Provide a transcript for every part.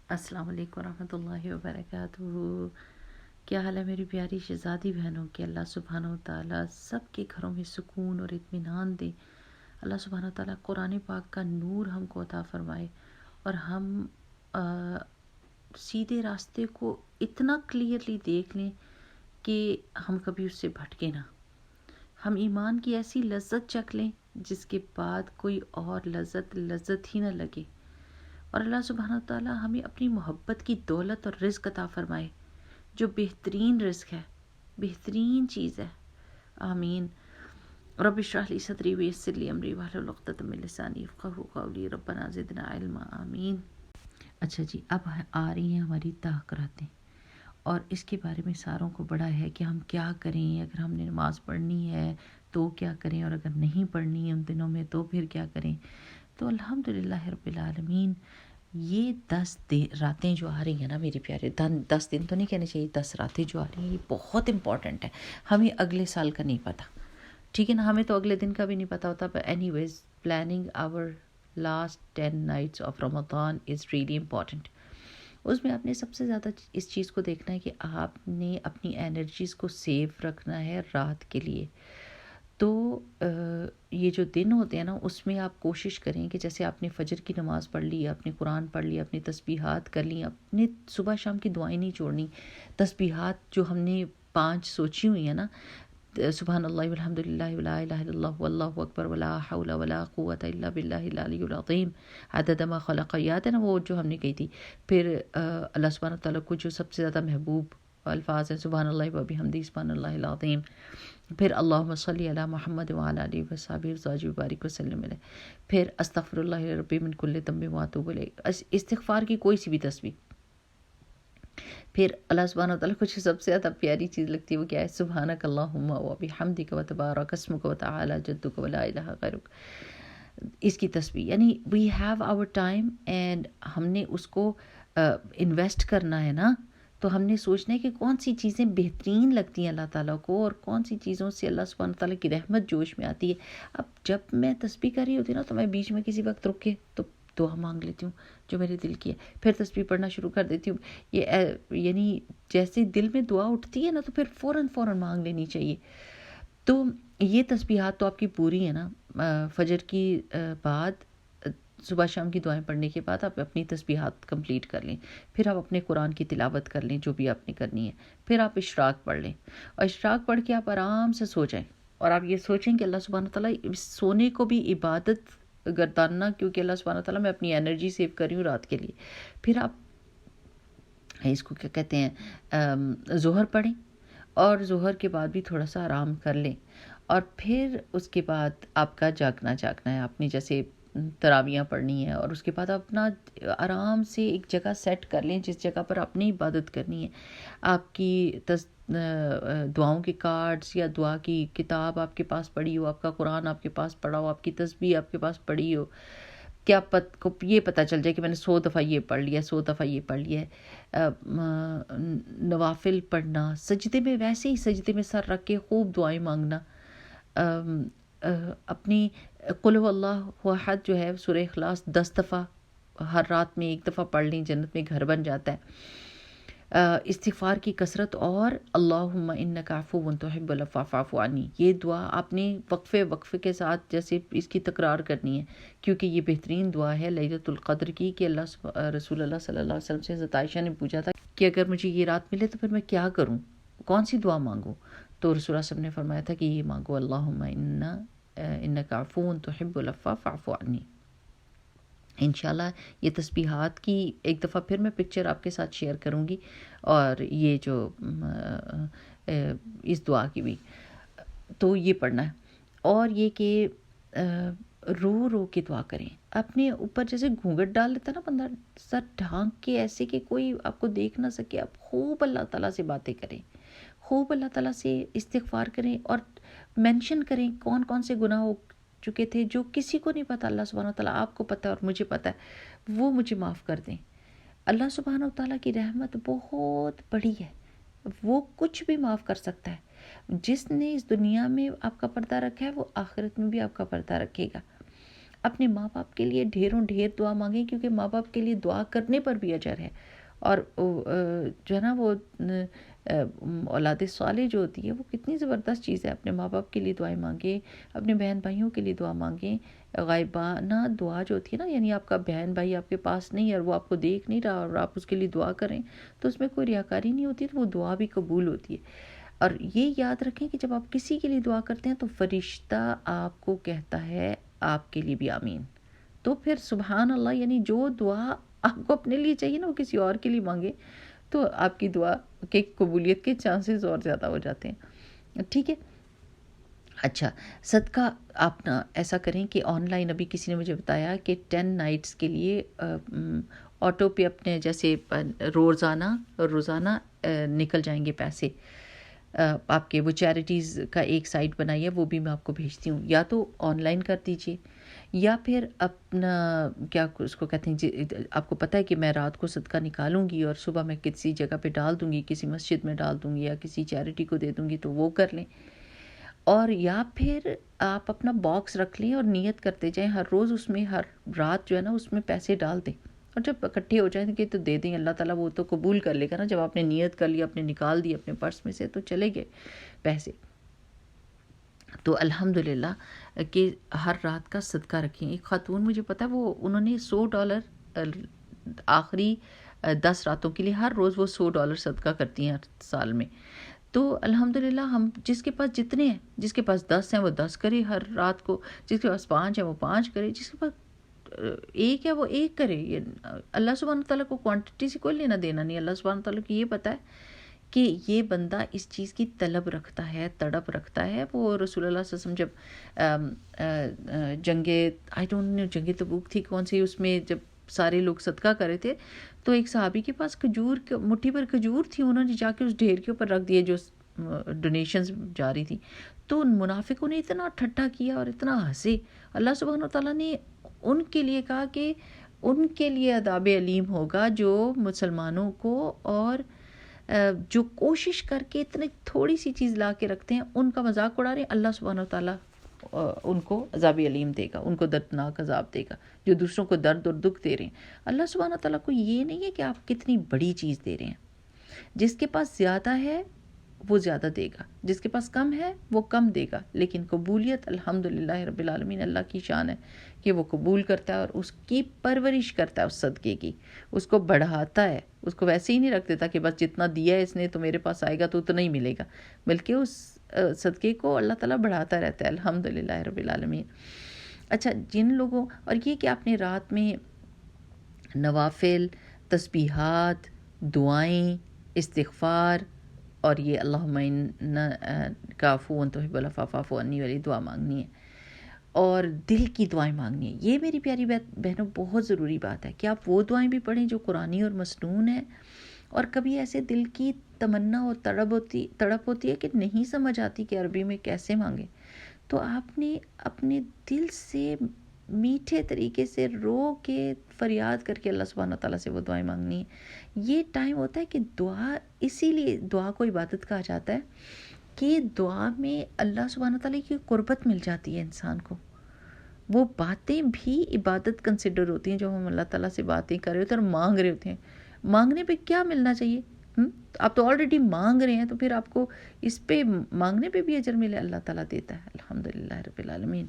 السلام علیکم ورحمۃ اللہ وبرکاتہ۔ کیا حال ہے میری پیاری شہزادی بہنوں؟ کہ اللہ سبحانہ و تعالیٰ سب کے گھروں میں سکون اور اطمینان دے۔ اللہ سبحانہ و تعالیٰ قرآن پاک کا نور ہم کو عطا فرمائے اور ہم سیدھے راستے کو اتنا کلیئرلی دیکھ لیں کہ ہم کبھی اس سے بھٹکے نہ۔ ہم ایمان کی ایسی لذت چکھ لیں جس کے بعد کوئی اور لذت ہی نہ لگے، اور اللہ سبحانہ تعالیٰ ہمیں اپنی محبت کی دولت اور رزق عطا فرمائے، جو بہترین رزق ہے، بہترین چیز ہے۔ آمین۔ رب اشرح لی صدری ویسر لی امری واحلل عقدۃ من لسانی یفقہوا قولی، ربنا زدنا علما، آمین۔ اچھا جی، اب آ رہی ہیں ہماری تحقراتیں، اور اس کے بارے میں ساروں کو بڑا ہے کہ ہم کیا کریں، اگر ہم نے نماز پڑھنی ہے تو کیا کریں، اور اگر نہیں پڑھنی ہے ان دنوں میں تو پھر کیا کریں۔ تو الحمدللہ رب العالمین، یہ 10 راتیں جو آ رہی ہیں نا میری پیارے، 10 دن تو نہیں کہنے چاہیے، 10 راتیں جو آ رہی ہیں یہ بہت امپورٹنٹ ہے۔ ہمیں اگلے سال کا نہیں پتہ، ٹھیک ہے نا، ہمیں تو اگلے دن کا بھی نہیں پتہ ہوتا، پر anyways planning our last 10 nights of Ramzan is really important. اس میں آپ نے سب سے زیادہ اس چیز کو دیکھنا ہے کہ آپ نے اپنی انرجیز کو سیو رکھنا ہے رات کے لیے۔ تو یہ جو دن ہوتے ہیں نا، اس میں آپ کوشش کریں کہ جیسے آپ نے فجر کی نماز پڑھ لی، اپنے قرآن پڑھ لی، اپنی تسبیحات کر لی، اپنے صبح شام کی دعائیں نہیں چھوڑنی۔ تسبیحات جو ہم نے 5 سوچی ہوئی ہیں نا، سبحان اللہ والحمد للہ ولا الہ الا اللہ واللہ اکبر ولا حول ولا قوت الا باللہ العلی العظیم عدد ما خلق، یاد ہے نا وہ جو ہم نے کہی تھی۔ پھر اللہ سبحانہ تعالیٰ کو جو سب سے زیادہ محبوب الفاظ ہیں، سبحان اللہ وبحمدہ سبحان اللہ العظیم، پھر اللہم صلی علی محمد وعلی آلہ وصحبہ ازواجہ وبارک وسلم علیہ، پھر استغفر اللہ ربی من کل ذنب واتوب الیہ، استغفار کی کوئی سی بھی تسبیح۔ پھر اللہ سبحانہ وتعالیٰ کو جو سب سے زیادہ پیاری چیز لگتی ہے وہ کیا ہے؟ سبحانک اللہم وبحمدک وتبارک اسمک وتعالی جدک ولا الہ غیرک، اس کی تسبیح۔ یعنی we have our time and ہم نے اس کو انویسٹ کرنا ہے نا، تو ہم نے سوچنا ہے کہ کون سی چیزیں بہترین لگتی ہیں اللہ تعالیٰ کو، اور کون سی چیزوں سے اللہ سبحانہ تعالیٰ کی رحمت جوش میں آتی ہے۔ اب جب میں تسبیح کر رہی ہوتی نا، تو میں بیچ میں کسی وقت رک کے تو دعا مانگ لیتی ہوں جو میرے دل کی ہے، پھر تسبیح پڑھنا شروع کر دیتی ہوں۔ یہ یعنی جیسے دل میں دعا اٹھتی ہے نا، تو پھر فوراً مانگ لینی چاہیے۔ تو یہ تسبیحات تو آپ کی پوری ہے نا، فجر کی بعد، صبح شام کی دعائیں پڑھنے کے بعد آپ اپنی تسبیحات کمپلیٹ کر لیں، پھر آپ اپنے قرآن کی تلاوت کر لیں جو بھی آپ نے کرنی ہے، پھر آپ اشراق پڑھ لیں، اور اشراق پڑھ کے آپ آرام سے سو جائیں، اور آپ یہ سوچیں کہ اللہ سبحانہ تعالیٰ سونے کو بھی عبادت گرداننا، کیونکہ اللہ سبحانہ تعالیٰ میں اپنی انرجی سیو کر رہی ہوں رات کے لیے۔ پھر آپ اس کو کیا کہتے ہیں، ظہر پڑھیں، اور ظہر کے بعد بھی تھوڑا سا آرام کر لیں، اور پھر اس کے بعد آپ کا جاگنا ہے، آپ نے جیسے تراویاں پڑھنی ہے، اور اس کے بعد اپنا آرام سے ایک جگہ سیٹ کر لیں جس جگہ پر آپ نے عبادت کرنی ہے۔ آپ کی دعاؤں کے کارڈز یا دعا کی کتاب آپ کے پاس پڑھی ہو، آپ کا قرآن آپ کے پاس پڑھا ہو، آپ کی تسبیح آپ کے پاس پڑھی ہو، کیا یہ پتہ چل جائے کہ میں نے 100 دفعہ یہ پڑھ لیا، 100 دفعہ یہ پڑھ لیا ہے۔ نوافل پڑھنا، سجدے میں ویسے ہی سجدے میں سر رکھ کے خوب دعائیں مانگنا، اپنی قل هو اللہ احد جو ہے سورہ اخلاص 10 دفعہ ہر رات میں 1 دفعہ پڑھ لیں، جنت میں گھر بن جاتا ہے۔ استغفار کی کثرت، اور اللہم انک عفو تحب العفو فاعف عنی، یہ دعا آپ نے وقفے کے ساتھ جیسے اس کی تکرار کرنی ہے، کیونکہ یہ بہترین دعا ہے لیلۃ القدر کی، کہ رسول اللہ صلی اللہ علیہ وسلم سے حضرت عائشہ نے پوچھا تھا کہ اگر مجھے یہ رات ملے تو پھر میں کیا کروں، کون سی دعا مانگوں؟ تو رسول اللہ صلی اللہ علیہ وسلم نے فرمایا تھا کہ یہ مانگو، اللہم انک عفو تحب العفو فاعف عنی۔ انشاءاللہ یہ تسبیحات کی ایک دفعہ پھر میں پکچر آپ کے ساتھ شیئر کروں گی، اور یہ جو اس دعا کی بھی، تو یہ پڑھنا ہے۔ اور یہ کہ رو کے دعا کریں، اپنے اوپر جیسے گھونگھٹ ڈال لیتا نا بندہ، سر ڈھانک کے، ایسے کہ کوئی آپ کو دیکھ نہ سکے، آپ خوب اللہ تعالیٰ سے باتیں کریں، خوب اللہ تعالیٰ سے استغفار کریں، اور مینشن کریں کون کون سے گناہ ہو چکے تھے جو کسی کو نہیں پتہ، اللہ سبحانہ وتعالیٰ آپ کو پتہ ہے اور مجھے پتہ ہے، وہ مجھے معاف کر دیں۔ اللہ سبحانہ وتعالیٰ کی رحمت بہت بڑی ہے، وہ کچھ بھی معاف کر سکتا ہے۔ جس نے اس دنیا میں آپ کا پردہ رکھا ہے وہ آخرت میں بھی آپ کا پردہ رکھے گا۔ اپنے ماں باپ کے لیے ڈھیروں ڈھیر دعا مانگیں، کیونکہ ماں باپ کے لیے دعا کرنے پر بھی اجر ہے. اور جو ہے نا وہ اولاد صالح جو ہوتی ہے وہ کتنی زبردست چیز ہے. اپنے ماں باپ کے لیے دعائیں مانگیں، اپنے بہن بھائیوں کے لیے دعا مانگیں. غائبانہ دعا جو ہوتی ہے نا، یعنی آپ کا بہن بھائی آپ کے پاس نہیں ہے اور وہ آپ کو دیکھ نہیں رہا اور آپ اس کے لیے دعا کریں، تو اس میں کوئی ریاکاری نہیں ہوتی، تو وہ دعا بھی قبول ہوتی ہے. اور یہ یاد رکھیں کہ جب آپ کسی کے لیے دعا کرتے ہیں تو فرشتہ آپ کو کہتا ہے آپ کے لیے بھی آمین. تو پھر سبحان اللہ، یعنی جو دعا آپ کو اپنے لیے چاہیے نا وہ کسی اور کے لیے مانگے تو آپ کی دعا کے قبولیت کے چانسز اور زیادہ ہو جاتے ہیں. ٹھیک ہے. اچھا، صدقہ آپ نا ایسا کریں کہ آن لائن ابھی کسی نے مجھے بتایا کہ 10 نائٹس کے لیے آٹو پہ اپنے جیسے روزانہ نکل جائیں گے پیسے آپ کے. وہ چیریٹیز کا ایک سائٹ بنائی ہے، وہ بھی میں آپ کو بھیجتی ہوں. یا تو آن لائن کر دیجئے، یا پھر اپنا کیا اس کو کہتے ہیں، آپ کو پتہ ہے کہ میں رات کو صدقہ نکالوں گی اور صبح میں کسی جگہ پہ ڈال دوں گی، کسی مسجد میں ڈال دوں گی یا کسی چیریٹی کو دے دوں گی، تو وہ کر لیں. اور یا پھر آپ اپنا باکس رکھ لیں اور نیت کرتے جائیں ہر روز، اس میں ہر رات جو ہے نا اس میں پیسے ڈال دیں، اور جب اکٹھے ہو جائیں کہ تو دے دیں. اللہ تعالیٰ وہ تو قبول کر لے گا نا. جب آپ نے نیت کر لیا، آپ نے نکال دی اپنے پرس میں سے، تو چلے گئے پیسے. تو الحمدللہ کہ ہر رات کا صدقہ رکھیں. ایک خاتون مجھے پتہ ہے وہ انہوں نے $100 آخری 10 راتوں کے لیے ہر روز وہ $100 صدقہ کرتی ہیں ہر سال میں. تو الحمدللہ ہم جس کے پاس جتنے ہیں، جس کے پاس 10 ہیں وہ 10 کرے ہر رات کو، جس کے پاس 5 ہیں وہ 5 کرے، جس کے پاس 1 ہے وہ 1 کرے. یہ اللہ سبحانہ تعالیٰ کو کوانٹٹی سے کوئی لینا دینا نہیں. اللہ سبحانہ تعالیٰ کو یہ پتہ ہے کہ یہ بندہ اس چیز کی طلب رکھتا ہے، تڑپ رکھتا ہے. وہ رسول اللہ صلی اللہ علیہ وسلم جب جنگ تبوک تھی کون سی، اس میں جب سارے لوگ صدقہ کر رہے تھے تو ایک صحابی کے پاس مٹھی پر کھجور تھی، انہوں نے جا کے اس ڈھیر کے اوپر رکھ دیے جو ڈونیشنز جا رہی تھی. تو ان منافقوں نے اتنا ٹھٹھا کیا اور اتنا ہنسے. اللہ سبحانہ تعالیٰ نے ان کے لیے کہا کہ ان کے لیے عذاب علیم ہوگا جو مسلمانوں کو اور جو کوشش کر کے اتنی تھوڑی سی چیز لا کے رکھتے ہیں ان کا مذاق اڑا رہے ہیں. اللہ سبحانہ تعالیٰ ان کو عذاب علیم دے گا، ان کو دردناک عذاب دے گا جو دوسروں کو درد اور دکھ دے رہے ہیں. اللہ سبحانہ تعالیٰ کو یہ نہیں ہے کہ آپ کتنی بڑی چیز دے رہے ہیں. جس کے پاس زیادہ ہے وہ زیادہ دے گا، جس کے پاس کم ہے وہ کم دے گا. لیکن قبولیت الحمدللہ رب العالمین اللہ کی شان ہے کہ وہ قبول کرتا ہے اور اس کی پرورش کرتا ہے، اس صدقے کی اس کو بڑھاتا ہے. اس کو ویسے ہی نہیں رکھ دیتا کہ بس جتنا دیا ہے اس نے تو میرے پاس آئے گا تو اتنا ہی ملے گا، بلکہ اس صدقے کو اللہ تعالیٰ بڑھاتا رہتا ہے الحمدللہ رب العالمین. اچھا، جن لوگوں اور یہ کہ آپ نے رات میں نوافل، تسبیحات، دعائیں، استغفار اور یہ اللہم انک عفو تحب العفو فاعف عنی والی دعا مانگنی ہے اور دل کی دعائیں مانگنی ہے. یہ میری پیاری بہنوں بہت ضروری بات ہے کہ آپ وہ دعائیں بھی پڑھیں جو قرآنی اور مسنون ہیں. اور کبھی ایسے دل کی تمنا اور تڑپ ہوتی ہے کہ نہیں سمجھ آتی کہ عربی میں کیسے مانگیں، تو آپ نے اپنے دل سے میٹھے طریقے سے رو کے فریاد کر کے اللہ سبحانہ تعالیٰ سے وہ دعائیں مانگنی ہیں. یہ ٹائم ہوتا ہے کہ اسی لیے دعا کو عبادت کہا جاتا ہے کہ دعا میں اللہ سبحانہ تعالیٰ کی قربت مل جاتی ہے انسان کو. وہ باتیں بھی عبادت کنسیڈر ہوتی ہیں جو ہم اللہ تعالیٰ سے باتیں کر رہے ہوتے ہیں اور مانگ رہے ہوتے ہیں. مانگنے پہ کیا ملنا چاہیے؟ آپ تو آلریڈی مانگ رہے ہیں، تو پھر آپ کو اس پہ مانگنے پہ بھی اجر ملے، اللہ تعالیٰ دیتا ہے الحمدللہ رب العالمین.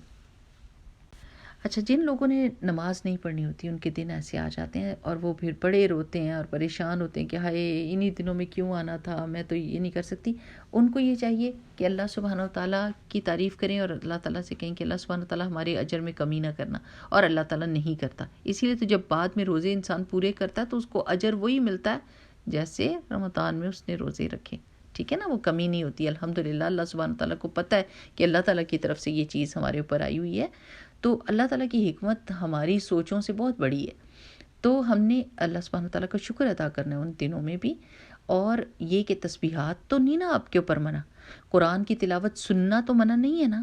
اچھا، جن لوگوں نے نماز نہیں پڑھنی ہوتی ان کے دن ایسے آ جاتے ہیں اور وہ پھر بڑے روتے ہیں اور پریشان ہوتے ہیں کہ ہائے انہی دنوں میں کیوں آنا تھا، میں تو یہ نہیں کر سکتی. ان کو یہ چاہیے کہ اللہ سبحانہ تعالیٰ کی تعریف کریں اور اللہ تعالیٰ سے کہیں کہ اللہ سبحانہ تعالیٰ ہمارے اجر میں کمی نہ کرنا. اور اللہ تعالیٰ نہیں کرتا، اسی لیے تو جب بعد میں روزے انسان پورے کرتا ہے تو اس کو اجر وہی ملتا ہے جیسے رمضان میں اس نے روزے رکھے. ٹھیک ہے نا، وہ کمی نہیں ہوتی الحمدللہ. اللہ سبحانہ تعالیٰ کو پتہ ہے کہ اللہ تعالیٰ کی طرف سے یہ چیز ہمارے اوپر آئی ہوئی ہے، تو اللہ تعالیٰ کی حکمت ہماری سوچوں سے بہت بڑی ہے. تو ہم نے اللہ سبحانہ تعالیٰ کا شکر ادا کرنا ہے ان دنوں میں بھی. اور یہ کہ تسبیحات تو نہیں نا آپ کے اوپر منع، قرآن کی تلاوت سننا تو منع نہیں ہے نا،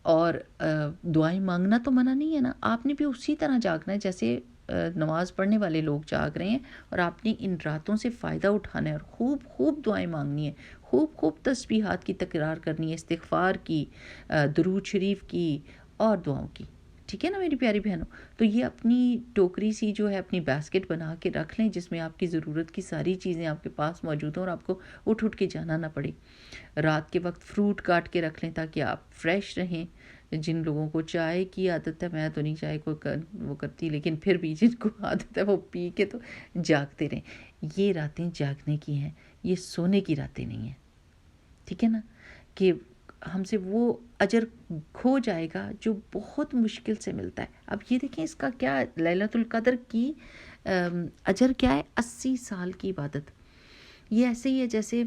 اور دعائیں مانگنا تو منع نہیں ہے نا. آپ نے بھی اسی طرح جاگنا ہے جیسے نماز پڑھنے والے لوگ جاگ رہے ہیں، اور آپ نے ان راتوں سے فائدہ اٹھانا ہے اور خوب خوب دعائیں مانگنی ہے، خوب خوب تسبیحات کی تکرار کرنی ہے، استغفار کی، درود شریف کی اور دعاؤں کی. ٹھیک ہے نا میری پیاری بہنوں. تو یہ اپنی ٹوکری سی جو ہے اپنی باسکٹ بنا کے رکھ لیں جس میں آپ کی ضرورت کی ساری چیزیں آپ کے پاس موجود ہوں اور آپ کو اٹھ کے جانا نہ پڑے. رات کے وقت فروٹ کاٹ کے رکھ لیں تاکہ آپ فریش رہیں. جن لوگوں کو چائے کی عادت ہے, میں تو نہیں چائے کو وہ کرتی, لیکن پھر بھی جن کو عادت ہے وہ پی کے تو جاگتے رہیں. یہ راتیں جاگنے کی ہیں, یہ سونے کی راتیں نہیں ہیں. ٹھیک ہے نا, کہ ہم سے وہ اجر کھو جائے گا جو بہت مشکل سے ملتا ہے. اب یہ دیکھیں اس کا کیا, لیلۃ القدر کی اجر کیا ہے, 80 سال کی عبادت. یہ ایسے ہی ہے جیسے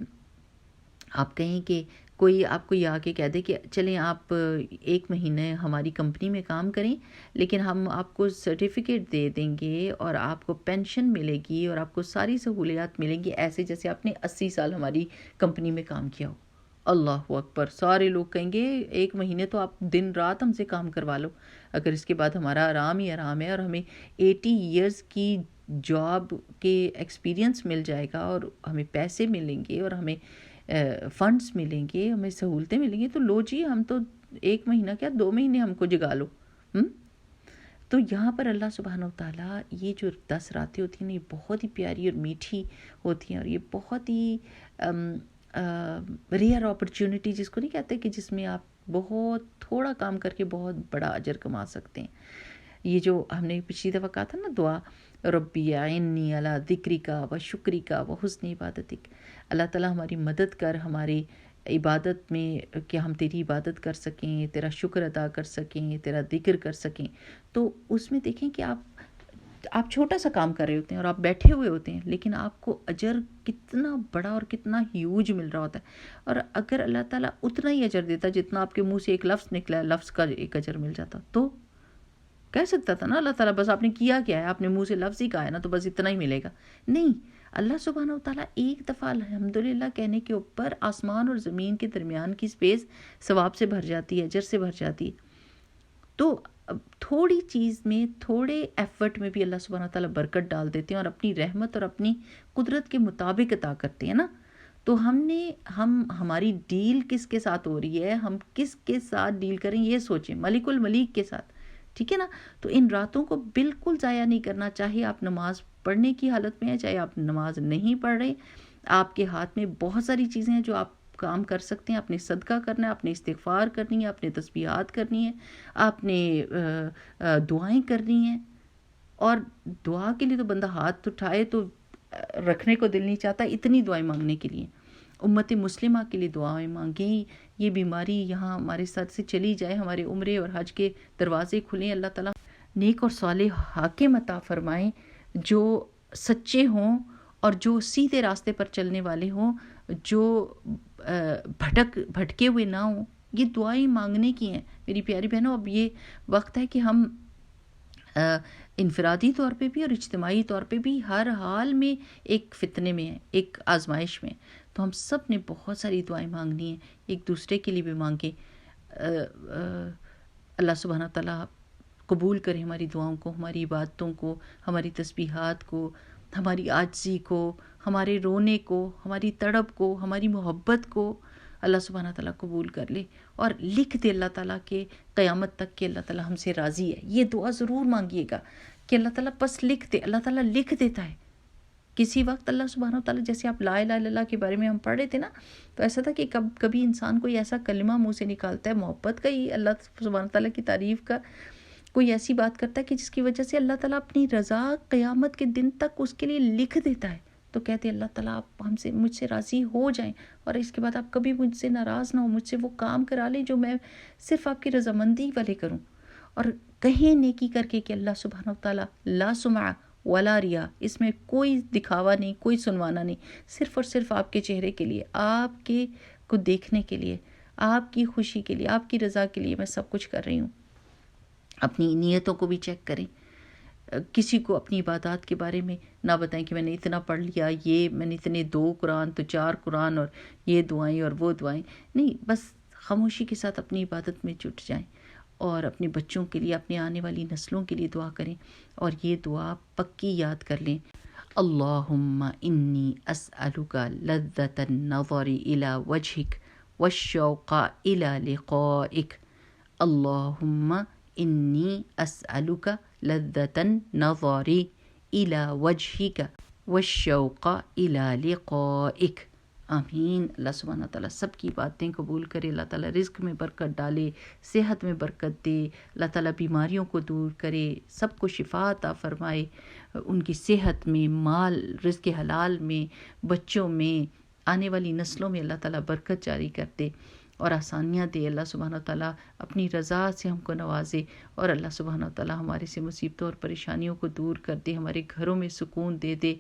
آپ کہیں کہ کوئی آپ کو یہ آ کے کہہ دے کہ چلیں آپ 1 مہینے ہماری کمپنی میں کام کریں, لیکن ہم آپ کو سرٹیفکیٹ دے دیں گے اور آپ کو پینشن ملے گی اور آپ کو ساری سہولیات ملیں گی ایسے جیسے آپ نے 80 سال ہماری کمپنی میں کام کیا ہو. اللہ اکبر, سارے لوگ کہیں گے 1 مہینے تو آپ دن رات ہم سے کام کروا لو, اگر اس کے بعد ہمارا آرام ہی آرام ہے اور ہمیں 80 ایئرز کی جاب کے ایکسپیرینس مل جائے گا اور ہمیں پیسے ملیں گے اور ہمیں فنڈز ملیں گے, ہمیں سہولتیں ملیں گی, تو لو جی ہم تو 1 مہینہ کیا 2 مہینے ہم کو جگا لو. تو یہاں پر اللہ سبحانہ و تعالیٰ یہ جو 10 راتیں ہوتی ہیں یہ بہت ہی پیاری اور میٹھی ہوتی ہیں, اور یہ بہت ہی ریئر اپرچونٹی جس کو نہیں کہتے کہ جس میں آپ بہت تھوڑا کام کر کے بہت بڑا اجر کما سکتے ہیں. یہ جو ہم نے پچھلی دفعہ کہا تھا نا دعا, ربی اعنی علی ذکرک و شکرک و حسن عبادتک, اللہ تعالیٰ ہماری مدد کر ہماری عبادت میں کہ ہم تیری عبادت کر سکیں, تیرا شکر ادا کر سکیں, تیرا ذکر کر سکیں. تو اس میں دیکھیں کہ آپ چھوٹا سا کام کر رہے ہوتے ہیں اور آپ بیٹھے ہوئے ہوتے ہیں, لیکن آپ کو اجر کتنا بڑا اور کتنا ہیوج مل رہا ہوتا ہے. اور اگر اللہ تعالیٰ اتنا ہی اجر دیتا جتنا آپ کے منہ سے ایک لفظ نکلا ہے, لفظ کا ایک اجر مل جاتا, تو کہہ سکتا تھا نا اللہ تعالیٰ بس آپ نے کیا کیا ہے, آپ نے منہ سے لفظ ہی کہا ہے نا تو بس اتنا ہی ملے گا. نہیں, اللہ سبحانہ و تعالیٰ ایک دفعہ الحمدللہ کہنے کے اوپر آسمان اور زمین کے درمیان کی سپیس ثواب سے بھر جاتی ہے, اجر سے بھر جاتی ہے. تو تھوڑی چیز میں, تھوڑے ایفرٹ میں بھی اللہ سبحانہ و تعالیٰ برکت ڈال دیتے ہیں اور اپنی رحمت اور اپنی قدرت کے مطابق عطا کرتے ہیں نا. تو ہماری ڈیل کس کے ساتھ ہو رہی ہے, ہم کس کے ساتھ ڈیل کریں یہ سوچیں, ملک الملیک کے ساتھ. ٹھیک ہے نا, تو ان راتوں کو بالکل ضائع نہیں کرنا. چاہے آپ نماز پڑھنے کی حالت میں ہیں, چاہے آپ نماز نہیں پڑھ رہے, آپ کے ہاتھ میں بہت ساری چیزیں ہیں جو آپ کام کر سکتے ہیں. آپ نے صدقہ کرنا ہے, آپ نے استغفار کرنی ہے, آپ نے تسبیحات کرنی ہے, آپ نے دعائیں کرنی ہیں. اور دعا کے لیے تو بندہ ہاتھ اٹھائے تو رکھنے کو دل نہیں چاہتا, اتنی دعائیں مانگنے کے لیے. امت مسلمہ کے لیے دعائیں مانگیں, یہ بیماری یہاں ہمارے ساتھ سے چلی جائے, ہمارے عمرے اور حج کے دروازے کھلیں, اللہ تعالیٰ نیک اور صالح حاکم عطا فرمائیں جو سچے ہوں اور جو سیدھے راستے پر چلنے والے ہوں, جو بھٹکے ہوئے نہ ہوں. یہ دعائیں مانگنے کی ہیں میری پیاری بہنوں. اب یہ وقت ہے کہ ہم انفرادی طور پہ بھی اور اجتماعی طور پہ بھی ہر حال میں ایک فتنے میں ہیں, ایک آزمائش میں. تو ہم سب نے بہت ساری دعائیں مانگنی ہیں, ایک دوسرے کے لیے بھی مانگیں. اللہ سبحانہ تعالیٰ قبول کرے ہماری دعاؤں کو, ہماری عبادتوں کو, ہماری تسبیحات کو, ہماری عاجزی کو, ہمارے رونے کو, ہماری تڑپ کو, ہماری محبت کو. اللہ سبحانہ تعالیٰ قبول کر لے اور لکھ دے اللہ تعالیٰ کے قیامت تک کہ اللہ تعالیٰ ہم سے راضی ہے. یہ دعا ضرور مانگیے گا کہ اللہ تعالیٰ بس لکھ دے. اللہ تعالیٰ لکھ دیتا ہے. کسی وقت اللہ سبحانہ و تعالیٰ, جیسے آپ لا الہ الا اللہ کے بارے میں ہم پڑھ رہے تھے نا, تو ایسا تھا کہ کبھی انسان کوئی ایسا کلمہ منہ سے نکالتا ہے محبت کا ہی, اللہ سبحانہ و تعالیٰ کی تعریف کا, کوئی ایسی بات کرتا ہے کہ جس کی وجہ سے اللہ تعالیٰ اپنی رضا قیامت کے دن تک اس کے لیے لکھ دیتا ہے. تو کہتے ہیں اللہ تعالیٰ آپ مجھ سے راضی ہو جائیں اور اس کے بعد آپ کبھی مجھ سے ناراض نہ ہو, مجھ سے وہ کام کرا لیں جو میں صرف آپ کی رضامندی والے کروں. اور کہیں نیکی کر کے کہ اللہ سبحانہ و تعالیٰ لا سمع ولا ریا, اس میں کوئی دکھاوا نہیں, کوئی سنوانا نہیں, صرف اور صرف آپ کے چہرے کے لیے, آپ کے کو دیکھنے کے لیے, آپ کی خوشی کے لیے, آپ کی رضا کے لیے میں سب کچھ کر رہی ہوں. اپنی نیتوں کو بھی چیک کریں. کسی کو اپنی عبادات کے بارے میں نہ بتائیں کہ میں نے اتنا پڑھ لیا, یہ میں نے اتنے 2 قرآن تو 4 قرآن اور یہ دعائیں اور وہ دعائیں نہیں. بس خاموشی کے ساتھ اپنی عبادت میں جٹ جائیں اور اپنے بچوں کے لیے, اپنے آنے والی نسلوں کے لیے دعا کریں. اور یہ دعا پکی یاد کر لیں, اللہم انی اسألک لذت النظر الی وجہک والشوق الی لقائک, اللہم انی اسألک لذة النظر الی وجہک والشوق الی لقائک۔ آمین۔ اللہ سبحانہ تعالیٰ سب کی باتیں قبول کرے، اللہ تعالیٰ رزق میں برکت ڈالے، صحت میں برکت دے، اللہ تعالیٰ بیماریوں کو دور کرے، سب کو شفا عطا فرمائے، ان کی صحت میں، مال، رزق حلال میں، بچوں میں، آنے والی نسلوں میں اللہ تعالیٰ برکت جاری کر دے اور آسانیاں دے۔ اللہ سبحانہ تعالیٰ اپنی رضا سے ہم کو نوازے اور اللہ سبحانہ تعالیٰ ہمارے سے مصیبتوں اور پریشانیوں کو دور کر دے، ہمارے گھروں میں سکون دے دے۔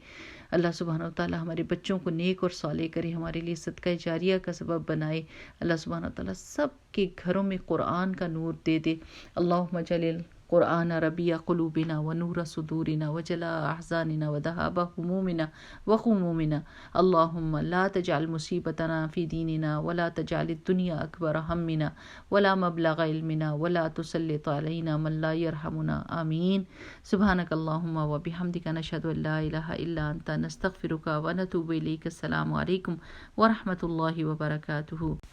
اللہ سبحانہ تعالیٰ ہمارے بچوں کو نیک اور صالح کرے، ہمارے لیے صدقہ جاریہ کا سبب بنائے۔ اللہ سبحانہ تعالیٰ سب کے گھروں میں قرآن کا نور دے دے۔ اللہم اجعل القرآن ربیع قلوبنا ونور صدورنا وجلاء احزاننا وذهاب همومنا وغمومنا۔ اللہم لا تجعل مصیبتنا فی دیننا ولا تجعل الدنیا اکبر ہمنا ولا مبلغ علمنا ولا تسلط علینا من لا یرحمنا۔ آمین۔ سبحانک اللہم وبحمدک نشہد ان لا الہ الا انت نستغفرک ونتوب الیک۔ السلام علیکم ورحمۃ اللہ وبرکاتہ۔